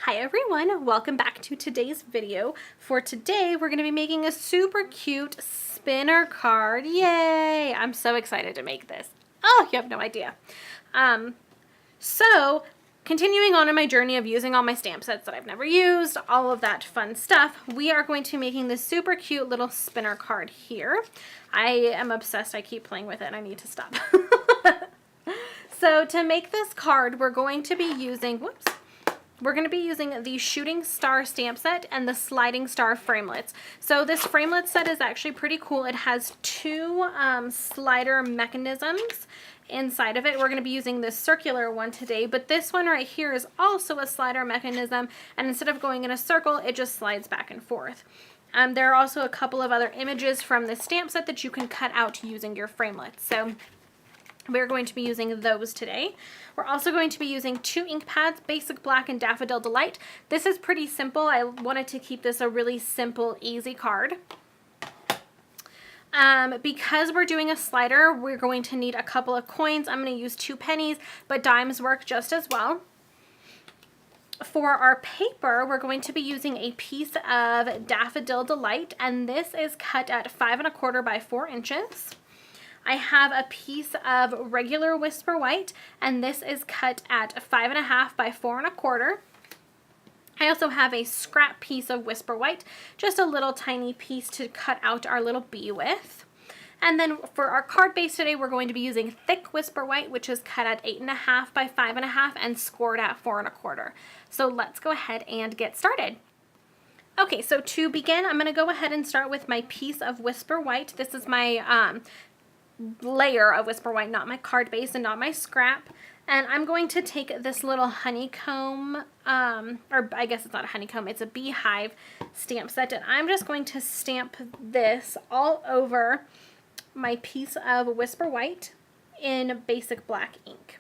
Hi everyone, welcome back to today's video. For today, we're going to be making a super cute spinner card. Yay! I'm so excited to make this. Oh, you have no idea. So continuing on in my journey of using all my stamp sets that I've never used, all of that fun stuff, we are going to be making this super cute little spinner card here. I am obsessed. I keep playing with it. I need to stop. So to make this card, we're going to be using, we're going to be using the Shooting Star stamp set and the Sliding Star framelits. So this framelit set is actually pretty cool. It has two slider mechanisms inside of it. We're going to be using this circular one today, but this one right here is also a slider mechanism, and instead of going in a circle, it just slides back and forth. There are also a couple of other images from this stamp set that you can cut out using your framelits. So we're going to be using those today. We're also going to be using two ink pads, Basic Black and Daffodil Delight. This is pretty simple. I wanted to keep this a really simple, easy card. Because we're doing a slider, we're going to need a couple of coins. I'm going to use 2 pennies, but dimes work just as well. For our paper, we're going to be using a piece of Daffodil Delight, and this is cut at 5 1/4 by 4 inches. I have a piece of regular Whisper White, and this is cut at 5 1/2 by 4 1/4. I also have a scrap piece of Whisper White, just a little tiny piece to cut out our little bee with. And then for our card base today, we're going to be using thick Whisper White, which is cut at 8 1/2 by 5 1/2 and scored at 4 1/4. So let's go ahead and get started. Okay, so to begin, I'm going to go ahead and start with my piece of Whisper White. This is my layer of Whisper White, not my card base and not my scrap. And I'm going to take this little honeycomb, or I guess it's not a honeycomb, it's a beehive stamp set, and I'm just going to stamp this all over my piece of Whisper White in Basic Black ink.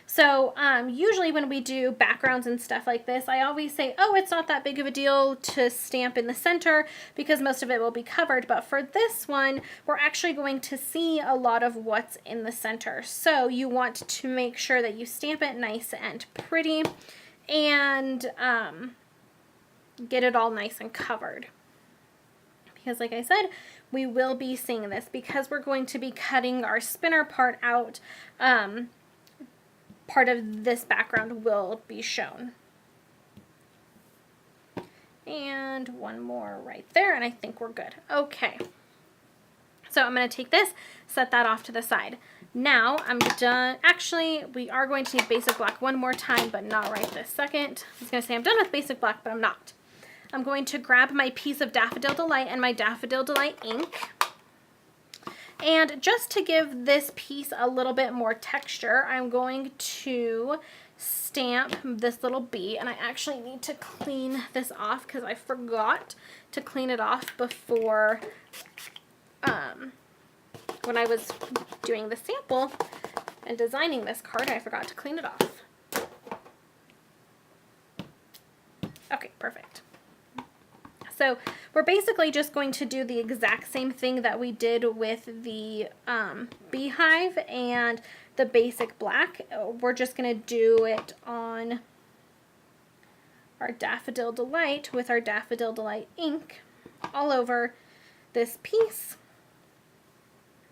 So usually when we do backgrounds and stuff like this, I always say, oh, it's not that big of a deal to stamp in the center because most of it will be covered. But for this one, we're actually going to see a lot of what's in the center. So you want to make sure that you stamp it nice and pretty and get it all nice and covered. Because like I said, we will be seeing this because we're going to be cutting our spinner part out. Part of this background will be shown. And one more right there, and I think we're good. Okay. So I'm going to take this, set that off to the side. Now I'm done. Actually, we are going to need Basic Black one more time, but not right this second. I was going to say I'm done with Basic Black, but I'm not. I'm going to grab my piece of Daffodil Delight and my Daffodil Delight ink. And just to give this piece a little bit more texture, I'm going to stamp this little bee, and I actually need to clean this off because I forgot to clean it off before when I was doing the sample and designing this card. I forgot to clean it off. Okay, perfect. So we're basically just going to do the exact same thing that we did with the beehive and the Basic Black. We're just going to do it on our Daffodil Delight with our Daffodil Delight ink all over this piece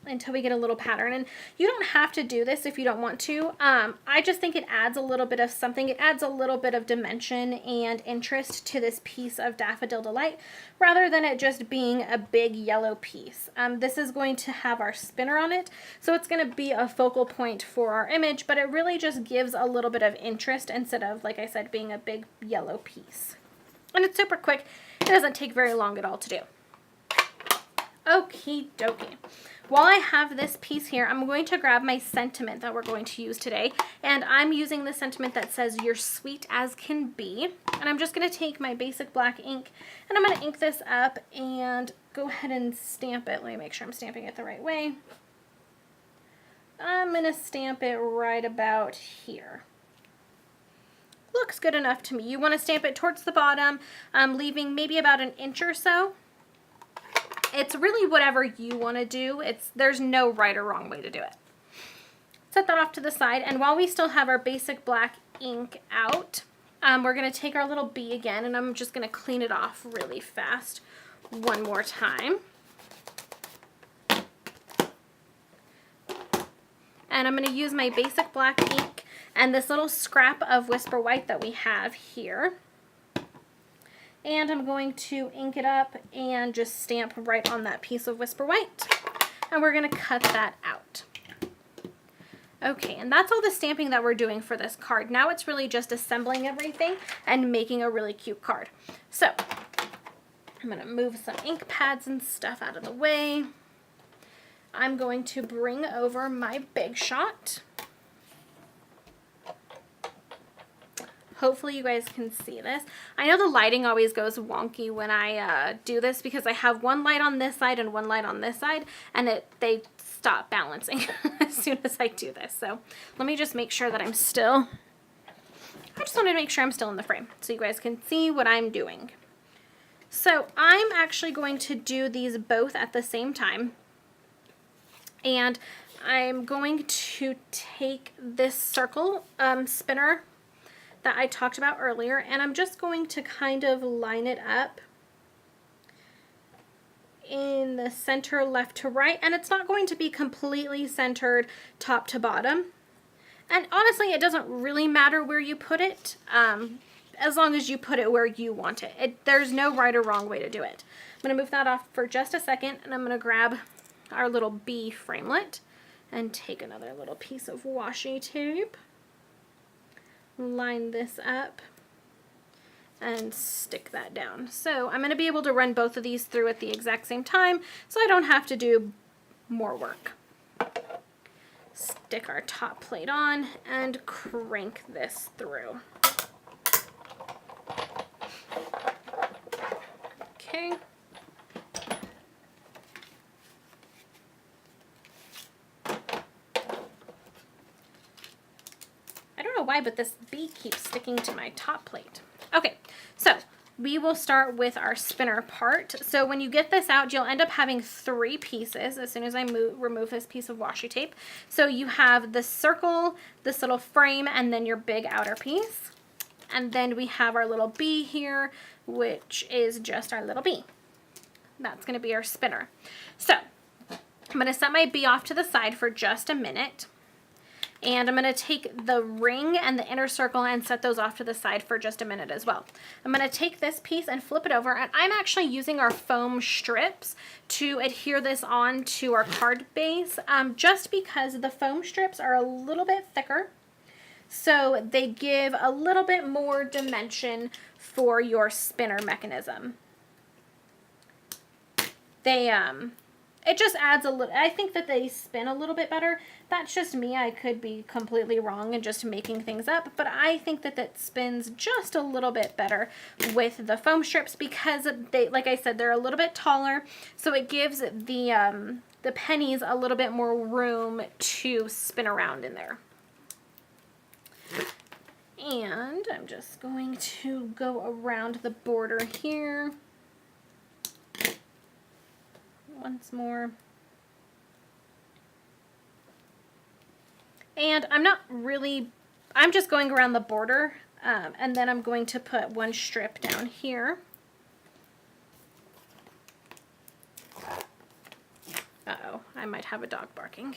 until we get a little pattern. And you don't have to do this if you don't want to. I just think it adds a little bit of something. It adds a little bit of dimension and interest to this piece of Daffodil Delight rather than it just being a big yellow piece. This is going to have our spinner on it, so it's going to be a focal point for our image, but it really just gives a little bit of interest instead of, like I said, being a big yellow piece. And it's super quick. It doesn't take very long at all to do. Okie dokie. While I have this piece here, I'm going to grab my sentiment that we're going to use today, and I'm using the sentiment that says, "You're sweet as can be." And I'm just going to take my Basic Black ink, and I'm going to ink this up and go ahead and stamp it. Let me make sure I'm stamping it the right way. I'm going to stamp it right about here. Looks good enough to me. You want to stamp it towards the bottom, leaving maybe about an inch or so. It's really whatever you want to do. There's no right or wrong way to do it. Set that off to the side, and while we still have our Basic Black ink out, We're going to take our little bee again, and I'm just going to clean it off really fast one more time. And I'm going to use my basic black ink and this little scrap of Whisper White that we have here. And I'm going to ink it up and just stamp right on that piece of Whisper White. And we're going to cut that out. Okay, and that's all the stamping that we're doing for this card. Now it's really just assembling everything and making a really cute card. So I'm going to move some ink pads and stuff out of the way. I'm going to bring over my Big Shot. Hopefully you guys can see this. I know the lighting always goes wonky when I do this because I have one light on this side and one light on this side, and they stop balancing as soon as I do this. So let me just make sure that I just wanted to make sure I'm still in the frame so you guys can see what I'm doing. So I'm actually going to do these both at the same time. And I'm going to take this circle spinner that I talked about earlier, and I'm just going to kind of line it up in the center left to right, and it's not going to be completely centered top to bottom. And honestly, it doesn't really matter where you put it, as long as you put it where you want it. There's no right or wrong way to do it. I'm going to move that off for just a second, and I'm going to grab our little bee framelit and take another little piece of washi tape, line this up, and stick that down. So I'm going to be able to run both of these through at the exact same time so I don't have to do more work. Stick our top plate on and crank this through. Okay. I don't know why, but this bee keeps sticking to my top plate. Okay, so we will start with our spinner part. So when you get this out, you'll end up having 3 pieces as soon as I remove this piece of washi tape. So you have the circle, this little frame, and then your big outer piece. And then we have our little bee here, which is just our little bee. That's going to be our spinner. So I'm going to set my bee off to the side for just a minute. And I'm going to take the ring and the inner circle and set those off to the side for just a minute as well. I'm going to take this piece and flip it over, and I'm actually using our foam strips to adhere this on to our card base, just because the foam strips are a little bit thicker, so they give a little bit more dimension for your spinner mechanism. It just adds a little, I think that they spin a little bit better. That's just me. I could be completely wrong and just making things up, but I think that that spins just a little bit better with the foam strips because they, like I said, they're a little bit taller, so it gives the pennies a little bit more room to spin around in there. And I'm just going to go around the border here once more. And I'm just going around the border, and then I'm going to put one strip down here. Uh-oh, I might have a dog barking.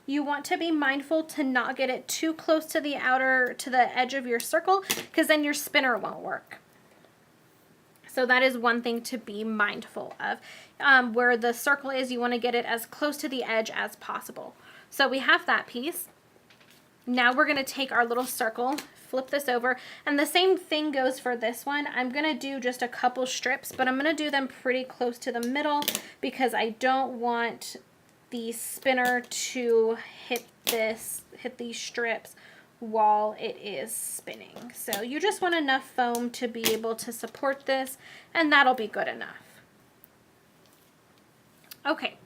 You want to be mindful to not get it too close to the edge of your circle, because then your spinner won't work. So that is one thing to be mindful of. Where the circle is, you want to get it as close to the edge as possible. So we have that piece. Now we're going to take our little circle, flip this over, and the same thing goes for this one. I'm going to do just a couple strips, but I'm going to do them pretty close to the middle because I don't want the spinner to hit these strips while it is spinning. So you just want enough foam to be able to support this, and that'll be good enough. Okay,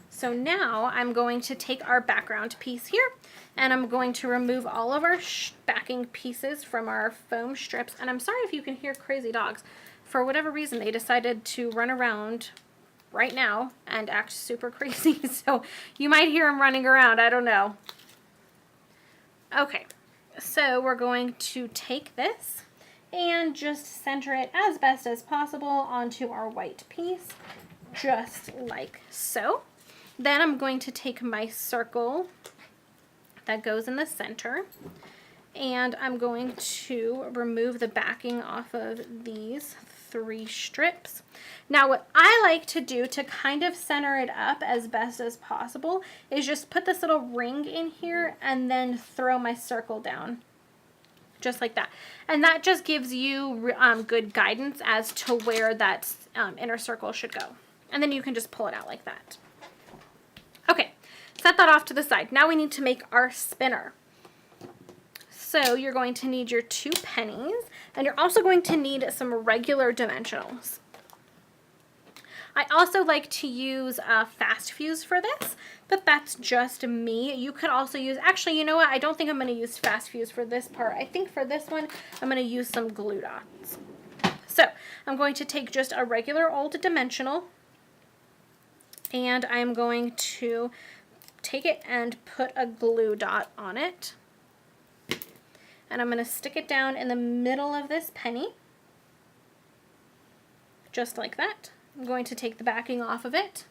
so now I'm going to take our background piece here, and I'm going to remove all of our backing pieces from our foam strips. And I'm sorry if you can hear crazy dogs. For whatever reason, they decided to run around right now and act super crazy. So you might hear them running around, I don't know. Okay, So we're going to take this and just center it as best as possible onto our white piece, just like so. Then I'm going to take my circle that goes in the center, and I'm going to remove the backing off of these 3 strips. Now what I like to do to kind of center it up as best as possible is just put this little ring in here and then throw my circle down. Just like that. And that just gives you good guidance as to where that inner circle should go. And then you can just pull it out like that. Okay, set that off to the side. Now we need to make our spinner. So you're going to need your 2 pennies, and you're also going to need some regular dimensionals. I also like to use fast fuse for this, but that's just me. You could also use, actually, you know what? I don't think I'm going to use fast fuse for this part. I think for this one, I'm going to use some glue dots. So I'm going to take just a regular old dimensional, and I'm going to take it and put a glue dot on it. And I'm going to stick it down in the middle of this penny, just like that. I'm going to take the backing off of it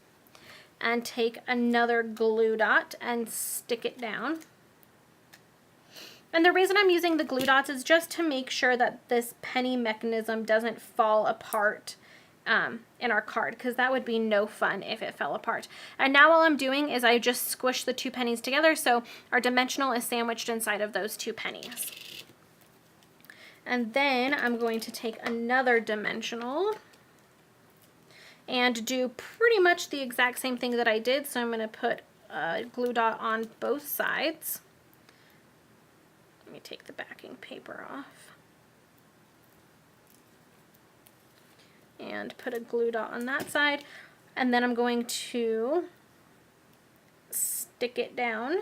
and take another glue dot and stick it down. And the reason I'm using the glue dots is just to make sure that this penny mechanism doesn't fall apart in our card, because that would be no fun if it fell apart. And now all I'm doing is I just squish the 2 pennies together, so our dimensional is sandwiched inside of those 2 pennies. And then I'm going to take another dimensional and do pretty much the exact same thing that I did. So I'm going to put a glue dot on both sides. Let me take the backing paper off. And put a glue dot on that side. And then I'm going to stick it down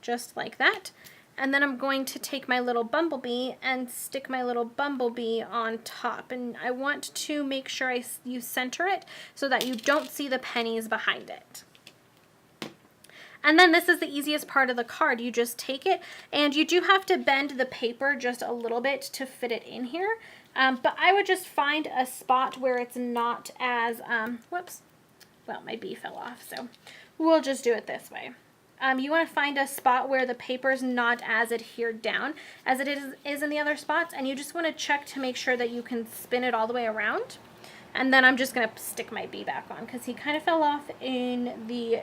just like that. And then I'm going to take my little bumblebee and stick my little bumblebee on top. And I want to make sure you center it so that you don't see the pennies behind it. And then this is the easiest part of the card. You just take it, and you do have to bend the paper just a little bit to fit it in here. But I would just find a spot where it's not as, whoops, well, my bee fell off, so we'll just do it this way. You want to find a spot where the paper's not as adhered down as it is in the other spots, and you just want to check to make sure that you can spin it all the way around. And then I'm just going to stick my bee back on because he kind of fell off in the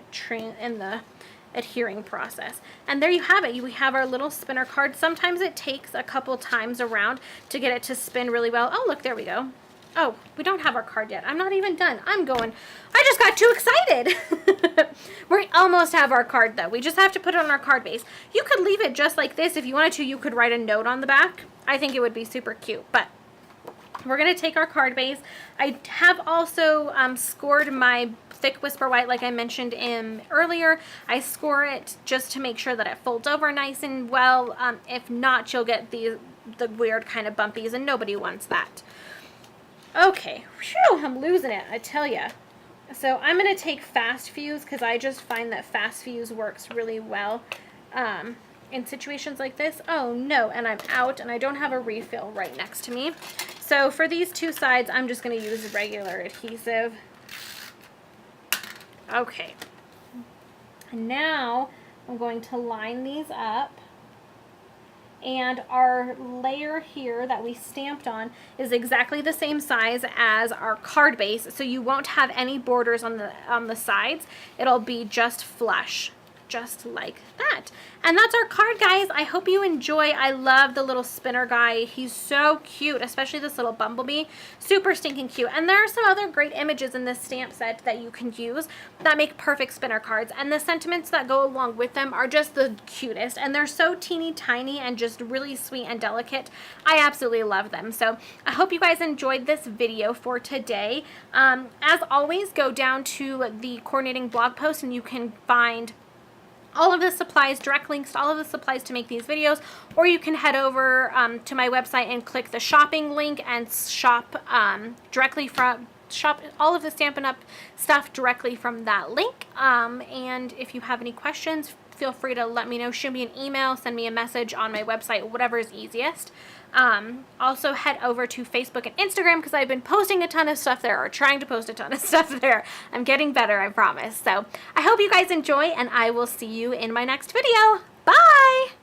adhering process. And there you have it. We have our little spinner card. Sometimes it takes a couple times around to get it to spin really well. Oh, look, there we go. Oh, we don't have our card yet. I'm not even done. I just got too excited. We almost have our card though. We just have to put it on our card base. You could leave it just like this. If you wanted to, you could write a note on the back. I think it would be super cute, but we're going to take our card base. I have also scored my thick Whisper White like I mentioned earlier. I score it just to make sure that it folds over nice and well. If not, you'll get the weird kind of bumpies, and nobody wants that. Okay, whew, I'm losing it, I tell ya. So I'm going to take fast fuse because I just find that fast fuse works really well in situations like this. Oh no, and I'm out and I don't have a refill right next to me. So for these 2 sides, I'm just going to use regular adhesive. Okay. And now I'm going to line these up. And our layer here that we stamped on is exactly the same size as our card base, so you won't have any borders on the sides. It'll be just flush, just like that. And that's our card, guys. I hope you enjoy. I love the little spinner guy. He's so cute, especially this little bumblebee. Super stinking cute. And there are some other great images in this stamp set that you can use that make perfect spinner cards. And the sentiments that go along with them are just the cutest. And they're so teeny tiny and just really sweet and delicate. I absolutely love them. So I hope you guys enjoyed this video for today. As always, go down to the coordinating blog post and you can find all of the supplies, direct links to all of the supplies to make these videos, or you can head over to my website and click the shopping link and shop all of the Stampin' Up! Stuff directly from that link. And if you have any questions, feel free to let me know. Shoot me an email, send me a message on my website, whatever is easiest. Also head over to Facebook and Instagram because I've been posting a ton of stuff there, or trying to post a ton of stuff there. I'm getting better, I promise. So I hope you guys enjoy, and I will see you in my next video. Bye!